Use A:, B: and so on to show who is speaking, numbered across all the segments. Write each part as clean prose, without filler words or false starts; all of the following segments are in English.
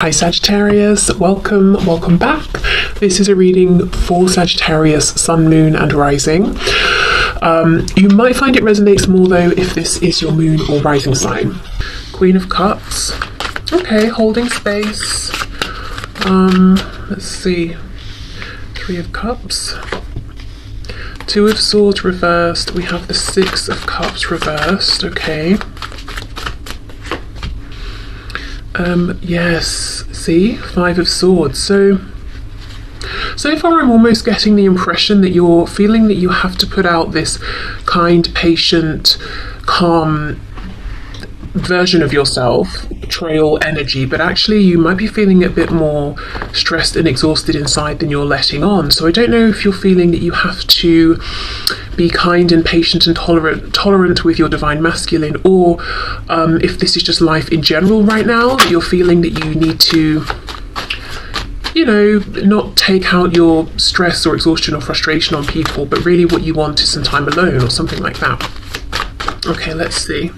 A: Hi Sagittarius, welcome back. This is a reading for Sagittarius Sun, Moon and Rising. You might find it resonates more though if this is your moon or rising sign. Queen of Cups. Okay, holding space. Let's see. Three of Cups. Two of Swords reversed. We have the Six of Cups reversed. Okay. Yes, see, Five of Swords. So far I'm almost getting the impression that you're feeling that you have to put out this kind, patient, calm version of yourself, trail energy, but actually you might be feeling a bit more stressed and exhausted inside than you're letting on. So I don't know if you're feeling that you have to be kind and patient and tolerant with your divine masculine, or if this is just life in general right now, that you're feeling that you need to, you know, not take out your stress or exhaustion or frustration on people, but really what you want is some time alone or something like that. Okay, let's see.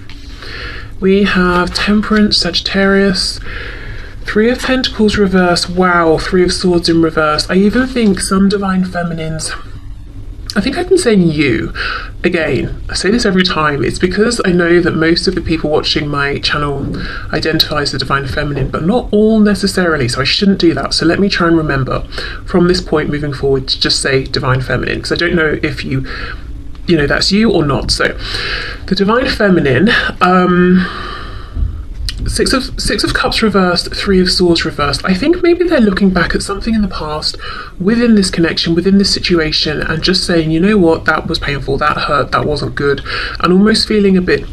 A: We have Temperance, Sagittarius, Three of Pentacles reverse. Wow, Three of Swords in reverse. I even think some divine feminines, I think I've been saying you. Again, I say this every time. It's because I know that most of the people watching my channel identify as the divine feminine, but not all necessarily, so I shouldn't do that. So let me try and remember from this point moving forward to just say divine feminine, because I don't know if you know that's you or not. So the divine feminine, Six of Cups reversed, Three of Swords reversed. I think maybe they're looking back at something in the past within this connection, within this situation, and just saying, you know what, that was painful, that hurt, that wasn't good, and almost feeling a bit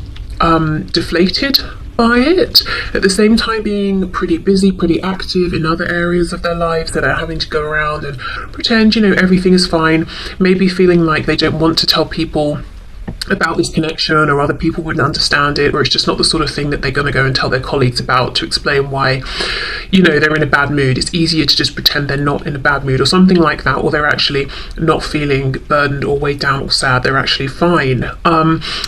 A: deflated by it, at the same time being pretty busy, pretty active in other areas of their lives that are having to go around and pretend, you know, everything is fine, maybe feeling like they don't want to tell people about this connection, or other people wouldn't understand it, or it's just not the sort of thing that they're going to go and tell their colleagues about to explain why, you know, they're in a bad mood. It's easier to just pretend they're not in a bad mood or something like that, or they're actually not feeling burdened or weighed down or sad, they're actually fine.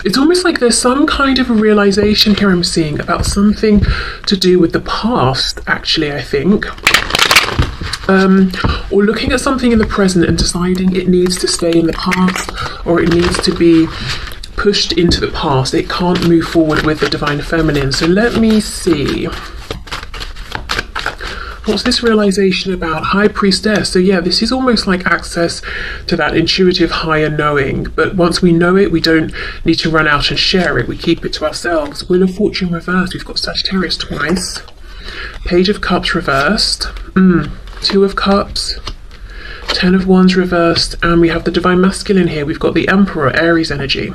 A: It's almost like there's some kind of a realization here I'm seeing about something to do with the past, actually, I think. Or looking at something in the present and deciding it needs to stay in the past, or it needs to be pushed into the past. It can't move forward with the divine feminine. So let me see. What's this realization about? High Priestess. So yeah, this is almost like access to that intuitive higher knowing, but once we know it, we don't need to run out and share it. We keep it to ourselves. Wheel of Fortune reversed. We've got Sagittarius twice. Page of Cups reversed. Two of Cups, Ten of Wands reversed, and we have the divine masculine here. We've got the Emperor, Aries energy.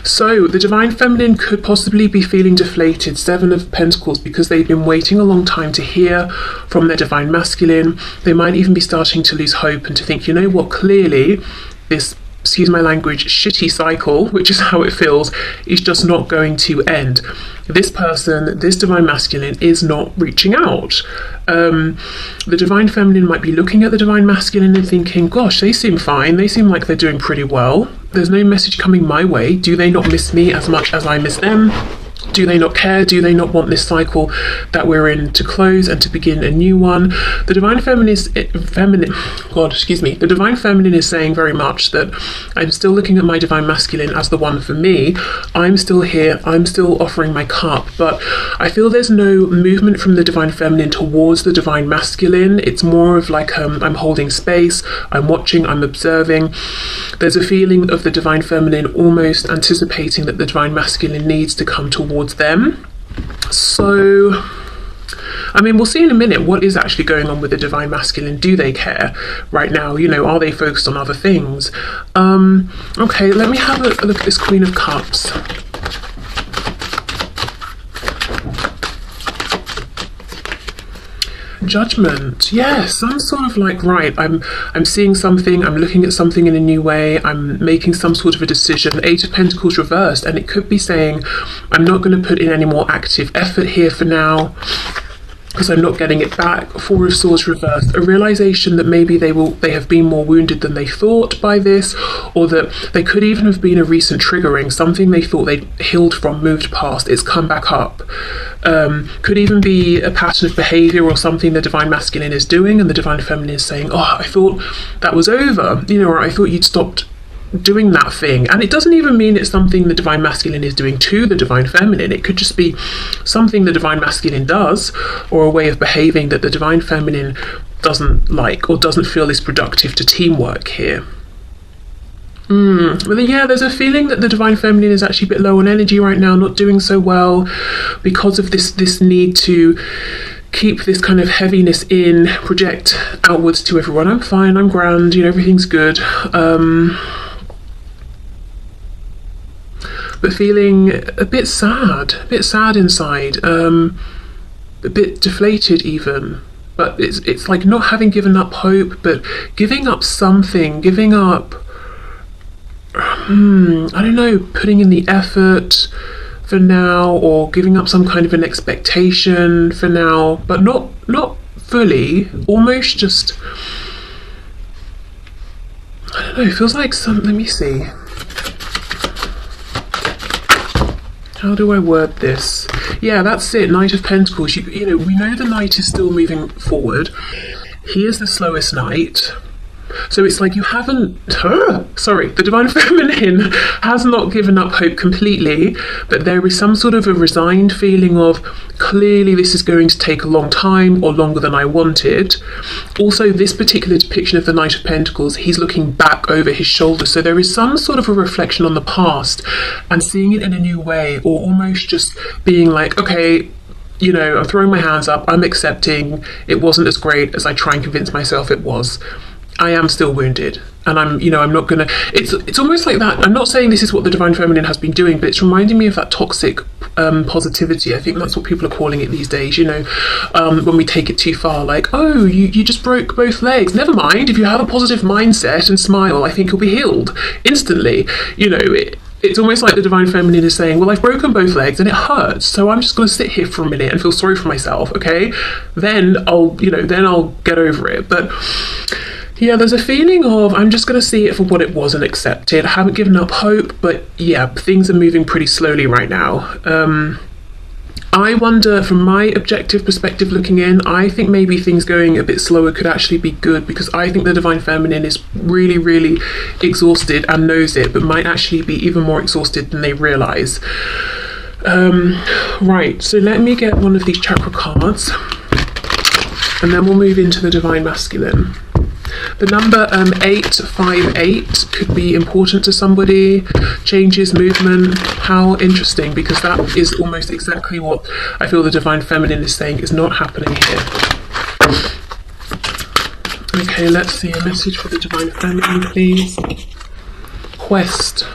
A: So the divine feminine could possibly be feeling deflated, Seven of Pentacles, because they've been waiting a long time to hear from their divine masculine. They might even be starting to lose hope and to think, you know what, clearly this, excuse my language, shitty cycle, which is how it feels, is just not going to end. This person, this divine masculine, is not reaching out. The divine feminine might be looking at the divine masculine and thinking, gosh, they seem fine, they seem like they're doing pretty well. There's no message coming my way. Do they not miss me as much as I miss them? Do they not care? Do they not want this cycle that we're in to close and to begin a new one? The divine feminine the divine feminine is saying very much that I'm still looking at my divine masculine as the one for me. I'm still here. I'm still offering my cup, but I feel there's no movement from the divine feminine towards the divine masculine. It's more of like I'm holding space, I'm watching, I'm observing. There's a feeling of the divine feminine almost anticipating that the divine masculine needs to come towards them. So I mean, we'll see in a minute what is actually going on with the divine masculine. Do they care right now? You know, are they focused on other things? Okay, let me have a look at this Queen of Cups. Judgment. Yes, I'm sort of like, right, I'm seeing something, I'm looking at something in a new way, I'm making some sort of a decision. Eight of Pentacles reversed, and it could be saying I'm not going to put in any more active effort here for now. because I'm not getting it back. Four of Swords reversed. A realization that maybe they have been more wounded than they thought by this, or that they could even have been a recent triggering, something they thought they'd healed from, moved past, it's come back up. Could even be a pattern of behavior or something the Divine Masculine is doing, and the Divine Feminine is saying, oh, I thought that was over, you know, or I thought you'd stopped doing that thing. And it doesn't even mean it's something the Divine Masculine is doing to the Divine Feminine. It could just be something the Divine Masculine does, or a way of behaving that the Divine Feminine doesn't like or doesn't feel is productive to teamwork here. But then, yeah, there's a feeling that the Divine Feminine is actually a bit low on energy right now, not doing so well because of this need to keep this kind of heaviness in, project outwards to everyone. I'm fine, I'm grand, you know, everything's good. But feeling a bit sad inside, a bit deflated even. But it's like not having given up hope, but giving up something, giving up, I don't know, putting in the effort for now, or giving up some kind of an expectation for now, but not fully, almost just, I don't know, it feels like let me see. How do I word this? Yeah, that's it, Knight of Pentacles. You know, we know the Knight is still moving forward. He is the slowest Knight. So it's like you haven't, the Divine Feminine has not given up hope completely, but there is some sort of a resigned feeling of, clearly this is going to take a long time, or longer than I wanted. Also, this particular depiction of the Knight of Pentacles, he's looking back over his shoulder, so there is some sort of a reflection on the past and seeing it in a new way, or almost just being like, okay, you know, I'm throwing my hands up, I'm accepting it wasn't as great as I try and convince myself it was. I am still wounded, and I'm not gonna, it's almost like that. I'm not saying this is what the Divine Feminine has been doing, but it's reminding me of that toxic positivity. I think that's what people are calling it these days, you know, when we take it too far, like, oh, you just broke both legs. Never mind, if you have a positive mindset and smile, I think you'll be healed instantly. You know, it's almost like the Divine Feminine is saying, well, I've broken both legs and it hurts, so I'm just going to sit here for a minute and feel sorry for myself, okay? Then I'll get over it. But yeah, there's a feeling of, I'm just going to see it for what it was and accept it. I haven't given up hope, but yeah, things are moving pretty slowly right now. I wonder, from my objective perspective looking in, I think maybe things going a bit slower could actually be good, because I think the Divine Feminine is really, really exhausted and knows it, but might actually be even more exhausted than they realise. Right, so let me get one of these chakra cards, and then we'll move into the Divine Masculine. The number 858 could be important to somebody. Changes, movement. How interesting, because that is almost exactly what I feel the Divine Feminine is saying is not happening here. Okay, let's see a message for the Divine Feminine, please. Quest.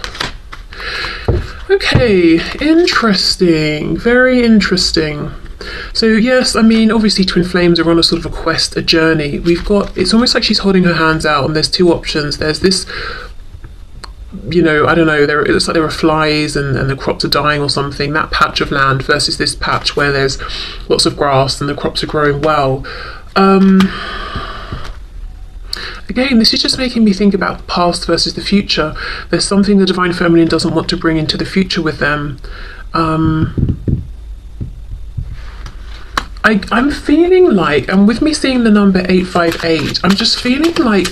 A: Okay, interesting. Very interesting. So yes, I mean, obviously Twin Flames are on a sort of a quest, a journey. We've got, it's almost like she's holding her hands out, and there's two options. There's this, you know, I don't know, it looks like there are flies and the crops are dying or something, that patch of land, versus this patch where there's lots of grass and the crops are growing well. Again, this is just making me think about the past versus the future. There's something the Divine Feminine doesn't want to bring into the future with them. I'm feeling like, and with me seeing the number 858, I'm just feeling like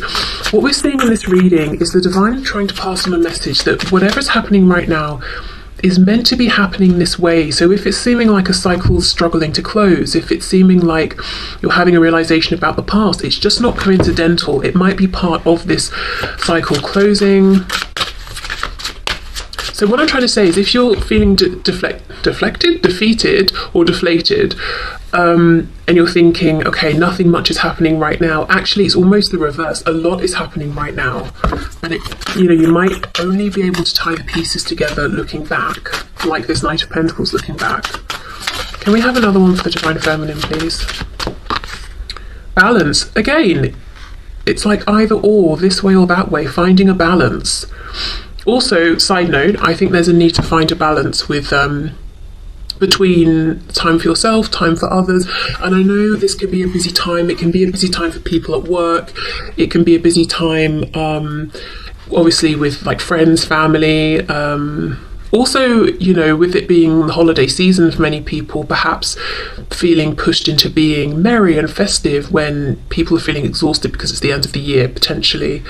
A: what we're seeing in this reading is the Divine trying to pass on a message that whatever's happening right now is meant to be happening this way. So if it's seeming like a cycle's struggling to close, if it's seeming like you're having a realization about the past, it's just not coincidental. It might be part of this cycle closing. So what I'm trying to say is, if you're feeling defeated or deflated, and you're thinking, okay, nothing much is happening right now, actually it's almost the reverse. A lot is happening right now, and you might only be able to tie the pieces together looking back, like this Knight of Pentacles looking back. Can we have another one for the Divine Feminine, please? Balance. Again, it's like either or, this way or that way, finding a balance. Also, side note, I think there's a need to find a balance with between time for yourself, time for others. And I know this could be a busy time. It can be a busy time for people at work. It can be a busy time, obviously, with like friends, family. Also, you know, with it being the holiday season for many people, perhaps feeling pushed into being merry and festive when people are feeling exhausted because it's the end of the year, potentially.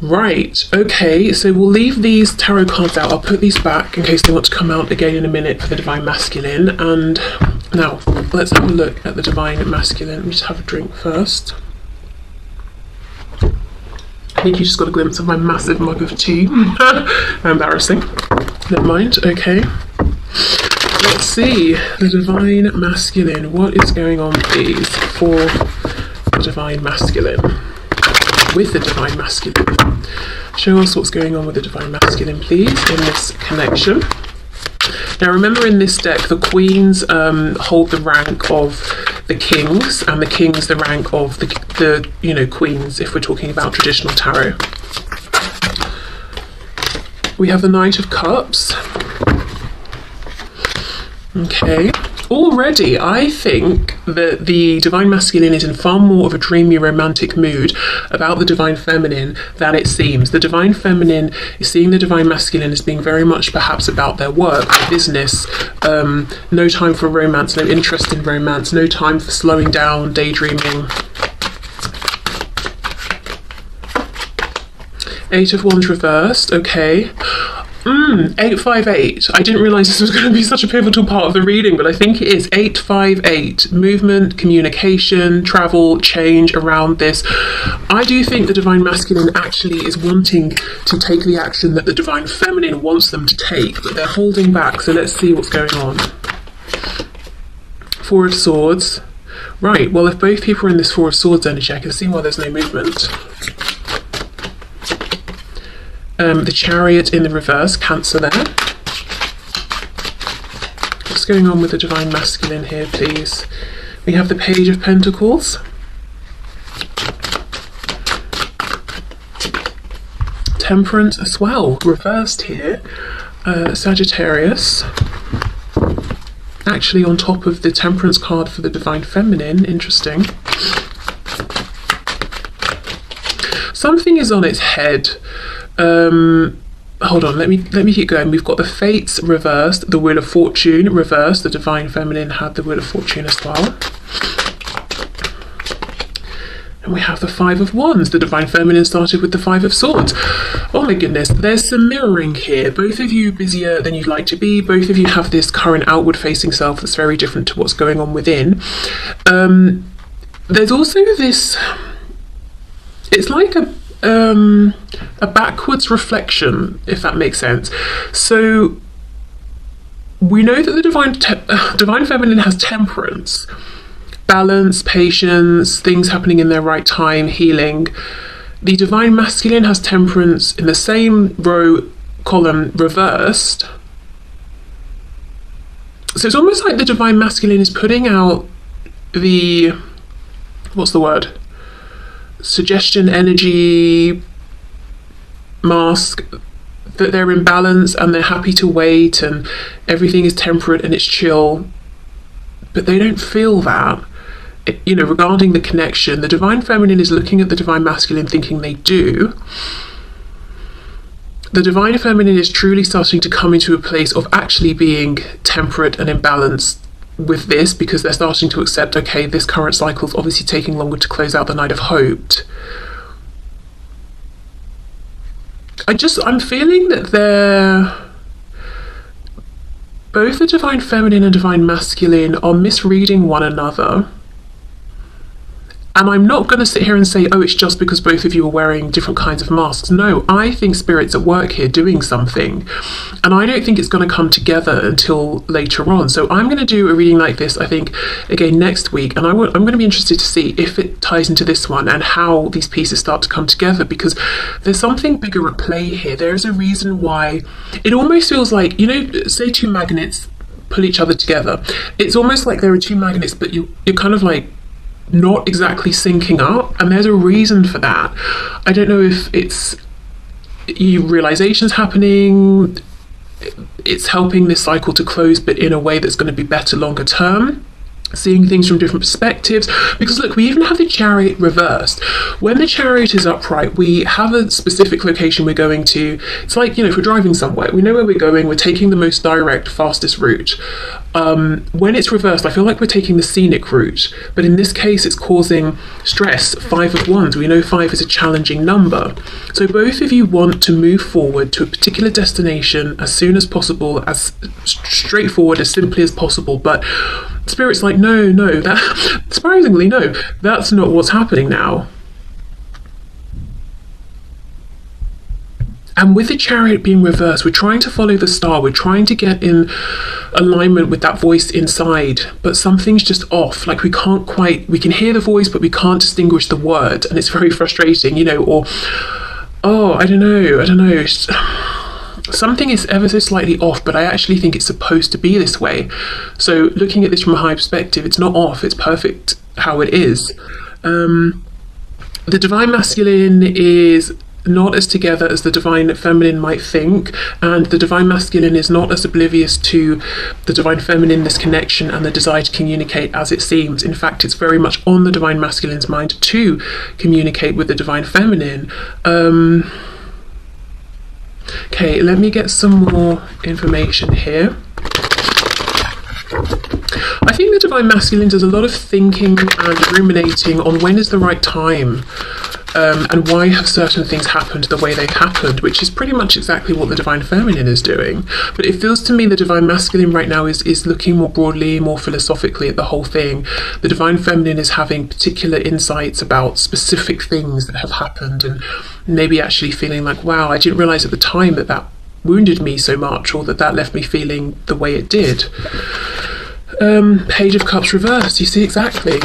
A: Right, okay, so we'll leave these tarot cards out. I'll put these back in case they want to come out again in a minute for the Divine Masculine. And now, let's have a look at the Divine Masculine. Let me just have a drink first. I think you just got a glimpse of my massive mug of tea. Embarrassing. Never mind, okay. Let's see, the Divine Masculine. What is going on, please, for the Divine Masculine? With the Divine Masculine. Show us what's going on with the Divine Masculine, please, in this connection. Now remember, in this deck, the Queens hold the rank of the Kings, and the Kings the rank of the you know, Queens, if we're talking about traditional tarot. We have the Knight of Cups. Okay. Already, I think that the Divine Masculine is in far more of a dreamy, romantic mood about the Divine Feminine than it seems. The Divine Feminine is seeing the Divine Masculine as being very much perhaps about their work, their business, no time for romance, no interest in romance, no time for slowing down, daydreaming. Eight of Wands reversed, okay. 858. I didn't realise this was going to be such a pivotal part of the reading, but I think it is. 858. Movement, communication, travel, change around this. I do think the Divine Masculine actually is wanting to take the action that the Divine Feminine wants them to take, but they're holding back. So let's see what's going on. Four of Swords. Right, well, if both people are in this Four of Swords energy, I can see why there's no movement. The Chariot in the reverse, Cancer there. What's going on with the Divine Masculine here, please? We have the Page of Pentacles. Temperance as well, reversed here. Sagittarius. Actually on top of the Temperance card for the Divine Feminine, interesting. Something is on its head. Hold on, let me keep going. We've got the Fates reversed, the Wheel of Fortune reversed. The Divine Feminine had the Wheel of Fortune as well. And we have the Five of Wands. The Divine Feminine started with the Five of Swords. Oh my goodness, there's some mirroring here. Both of you busier than you'd like to be. Both of you have this current outward facing self that's very different to what's going on within. There's also this, it's like a backwards reflection, if that makes sense. So we know that the Divine Feminine has temperance, balance, patience, things happening in their right time, healing. The Divine Masculine has temperance in the same row column reversed. So it's almost like the Divine Masculine is putting out the, what's the word? Suggestion, energy, mask, that they're in balance and they're happy to wait and everything is temperate and it's chill, but they don't feel that. You know, regarding the connection, the Divine Feminine is looking at the Divine Masculine thinking they do. The Divine Feminine is truly starting to come into a place of actually being temperate and in balance with this, because they're starting to accept, okay, this current cycle is obviously taking longer to close out than I'd have hoped. I'm feeling that both the Divine Feminine and Divine Masculine are misreading one another. And I'm not going to sit here and say, oh, it's just because both of you are wearing different kinds of masks. No, I think Spirit's at work here doing something. And I don't think it's going to come together until later on. So I'm going to do a reading like this, I think, again next week. And I'm going to be interested to see if it ties into this one and how these pieces start to come together, because there's something bigger at play here. There is a reason why it almost feels like, you know, say two magnets pull each other together. It's almost like there are two magnets, but you're kind of like not exactly syncing up, and there's a reason for that. I don't know if it's realizations happening, it's helping this cycle to close, but in a way that's going to be better longer term. Seeing things from different perspectives, because look, we even have the Chariot reversed. When the Chariot is upright, we have a specific location we're going to. It's like, if we're driving somewhere, we know where we're going, we're taking the most direct, fastest route. When it's reversed, I feel like we're taking the scenic route, but in this case it's causing stress. 5 of Wands, we know 5 is a challenging number, so both of you want to move forward to a particular destination as soon as possible, as straightforward, as simply as possible, but Spirit's like, no, that surprisingly, no, that's not what's happening now. And with the Chariot being reversed, we're trying to follow the star, we're trying to get in alignment with that voice inside, but something's just off. Like we can hear the voice, but we can't distinguish the word, and it's very frustrating, or, I don't know. Something is ever so slightly off, but I actually think it's supposed to be this way. So looking at this from a high perspective, it's not off, it's perfect how it is. The Divine Masculine is not as together as the Divine Feminine might think, and the Divine Masculine is not as oblivious to the Divine Feminine, this connection and the desire to communicate as it seems. In fact, it's very much on the Divine Masculine's mind to communicate with the Divine Feminine. Okay, let me get some more information here. I think the Divine Masculine does a lot of thinking and ruminating on when is the right time, and why have certain things happened the way they've happened, which is pretty much exactly what the Divine Feminine is doing. But it feels to me the Divine Masculine right now is looking more broadly, more philosophically at the whole thing. The Divine Feminine is having particular insights about specific things that have happened, and maybe actually feeling like, wow, I didn't realise at the time that wounded me so much, or that left me feeling the way it did. Page of Cups reversed, you see exactly.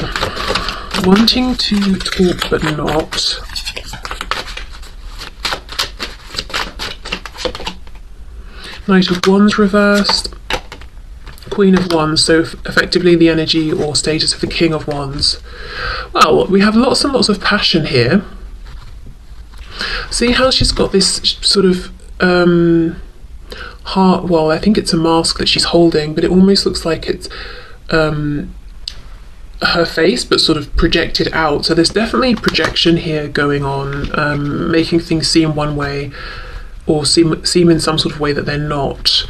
A: Wanting to talk but not. Knight of Wands reversed. Queen of Wands, so effectively the energy or status of the King of Wands. Well, we have lots and lots of passion here. See how she's got this sort of heart, well, I think it's a mask that she's holding, but it almost looks like it's her face, but sort of projected out. So there's definitely projection here going on, making things seem one way, or seem in some sort of way that they're not.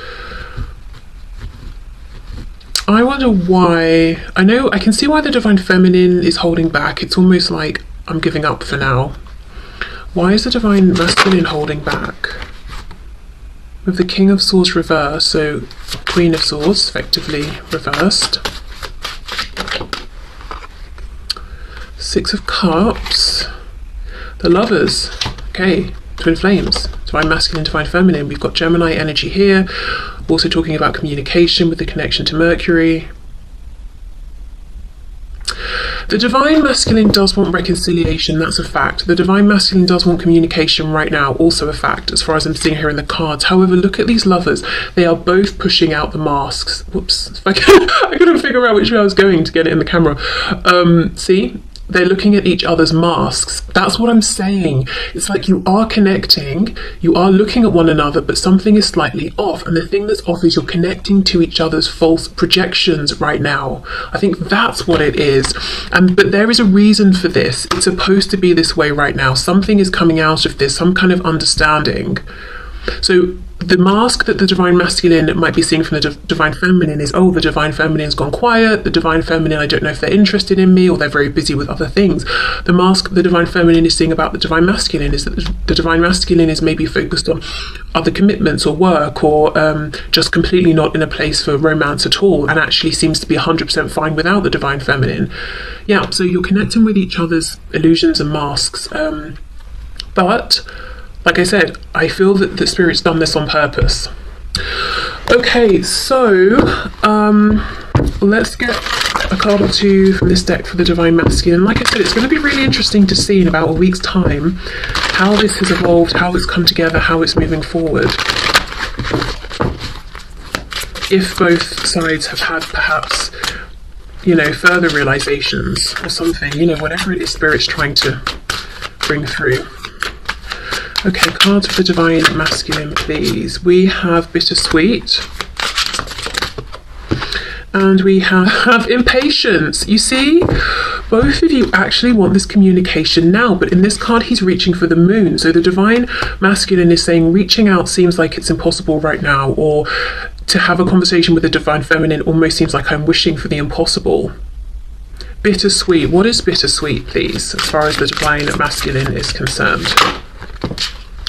A: I wonder why. I can see why the Divine Feminine is holding back. It's almost like I'm giving up for now. Why is the Divine Masculine holding back? With the King of Swords reversed, so Queen of Swords effectively reversed. 6 of Cups. The Lovers. Okay, Twin Flames. Divine Masculine, Divine Feminine. We've got Gemini energy here. Also talking about communication with the connection to Mercury. The Divine Masculine does want reconciliation, that's a fact. The Divine Masculine does want communication right now, also a fact, as far as I'm seeing here in the cards. However, look at these lovers. They are both pushing out the masks. Whoops. I couldn't figure out which way I was going to get it in the camera. See? They're looking at each other's masks. That's what I'm saying. It's like you are connecting, you are looking at one another, but something is slightly off. And the thing that's off is you're connecting to each other's false projections right now. I think that's what it is. But there is a reason for this. It's supposed to be this way right now. Something is coming out of this, some kind of understanding. So the mask that the Divine Masculine might be seeing from the Divine Feminine is, oh, the Divine Feminine's gone quiet, the Divine Feminine, I don't know if they're interested in me, or they're very busy with other things. The mask the Divine Feminine is seeing about the Divine Masculine is that the Divine Masculine is maybe focused on other commitments or work, or just completely not in a place for romance at all, and actually seems to be 100% fine without the Divine Feminine. Yeah, so you're connecting with each other's illusions and masks. But like I said, I feel that the Spirit's done this on purpose. Okay, so let's get a card or two from this deck for the Divine Masculine. Like I said, it's going to be really interesting to see in about a week's time how this has evolved, how it's come together, how it's moving forward. If both sides have had perhaps, further realizations or something, whatever it is Spirit's trying to bring through. Okay, cards for divine masculine, please. We have bittersweet. And we have impatience. You see, both of you actually want this communication now, but in this card, he's reaching for the moon. So the divine masculine is saying reaching out seems like it's impossible right now, or to have a conversation with the divine feminine almost seems like I'm wishing for the impossible. Bittersweet. What is bittersweet, please, as far as the divine masculine is concerned?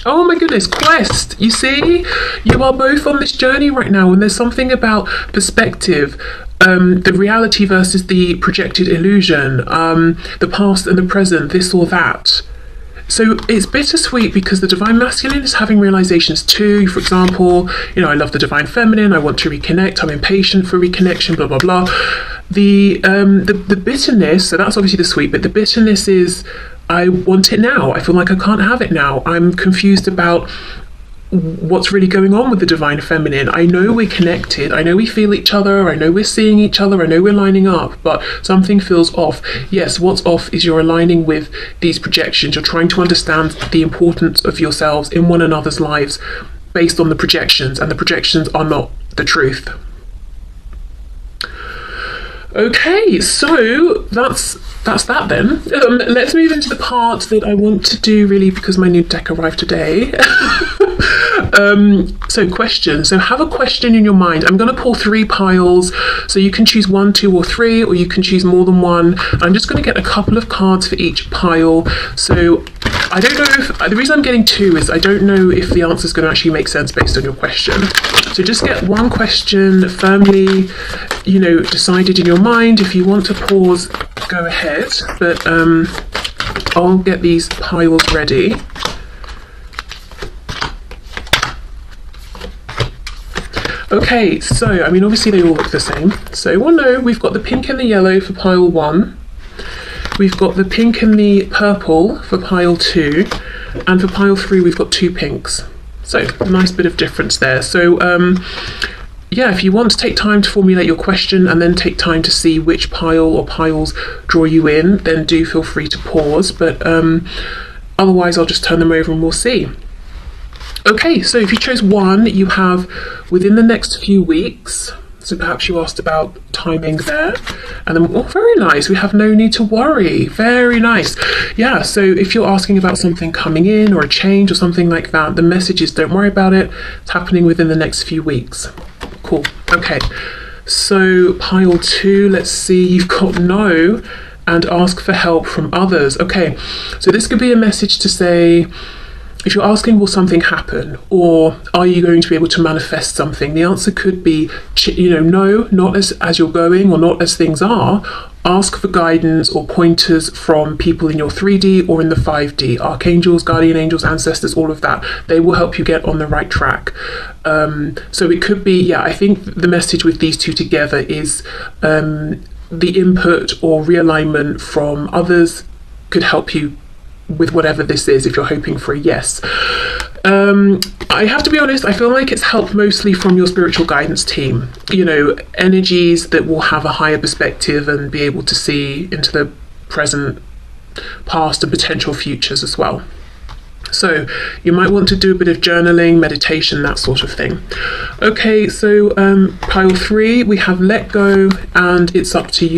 A: Oh my goodness, quest. You see, you are both on this journey right now, and there's something about perspective, the reality versus the projected illusion, the past and the present, this or that. So it's bittersweet because the divine masculine is having realizations too. For example, you know, I love the divine feminine, I want to reconnect, I'm impatient for reconnection, blah blah blah. The bitterness, so that's obviously the sweet, but the bitterness is I want it now. I feel like I can't have it now. I'm confused about what's really going on with the divine feminine. I know we're connected, I know we feel each other, I know we're seeing each other, I know we're lining up, but something feels off. Yes, what's off is you're aligning with these projections. You're trying to understand the importance of yourselves in one another's lives based on the projections, and the projections are not the truth. Okay, so that's that then. Let's move into the part that I want to do really because my new deck arrived today. So questions. So have a question in your mind. I'm going to pull 3 piles, so you can choose 1, 2 or 3, or you can choose more than one. I'm just going to get a couple of cards for each pile. So I don't know if, the reason I'm getting 2 is I don't know if the answer is going to actually make sense based on your question. So just get one question firmly, you know, decided in your mind. If you want to pause, go ahead, but I'll get these piles ready. Okay, so I mean obviously they all look the same. So well no, we've got the pink and the yellow for pile 1. We've got the pink and the purple for pile 2, and for pile 3 we've got 2 pinks. So a nice bit of difference there. So yeah, if you want to take time to formulate your question and then take time to see which pile or piles draw you in, then do feel free to pause, but otherwise I'll just turn them over and we'll see. Okay, so if you chose 1, you have within the next few weeks. So perhaps you asked about timing there. And then, oh, very nice. We have no need to worry. Very nice. Yeah, so if you're asking about something coming in or a change or something like that, the message is don't worry about it. It's happening within the next few weeks. Cool. Okay, so pile 2, let's see. You've got no and ask for help from others. Okay, so this could be a message to say, if you're asking, will something happen, or are you going to be able to manifest something? The answer could be, you know, no, not as you're going or not as things are. Ask for guidance or pointers from people in your 3D or in the 5D, archangels, guardian angels, ancestors, all of that. They will help you get on the right track. So it could be, yeah, I think the message with these two together is the input or realignment from others could help you with whatever this is, if you're hoping for a yes. I have to be honest, I feel like it's helped mostly from your spiritual guidance team, you know, energies that will have a higher perspective and be able to see into the present, past and potential futures as well. So you might want to do a bit of journaling, meditation, that sort of thing. Okay, so pile 3, we have let go and it's up to you.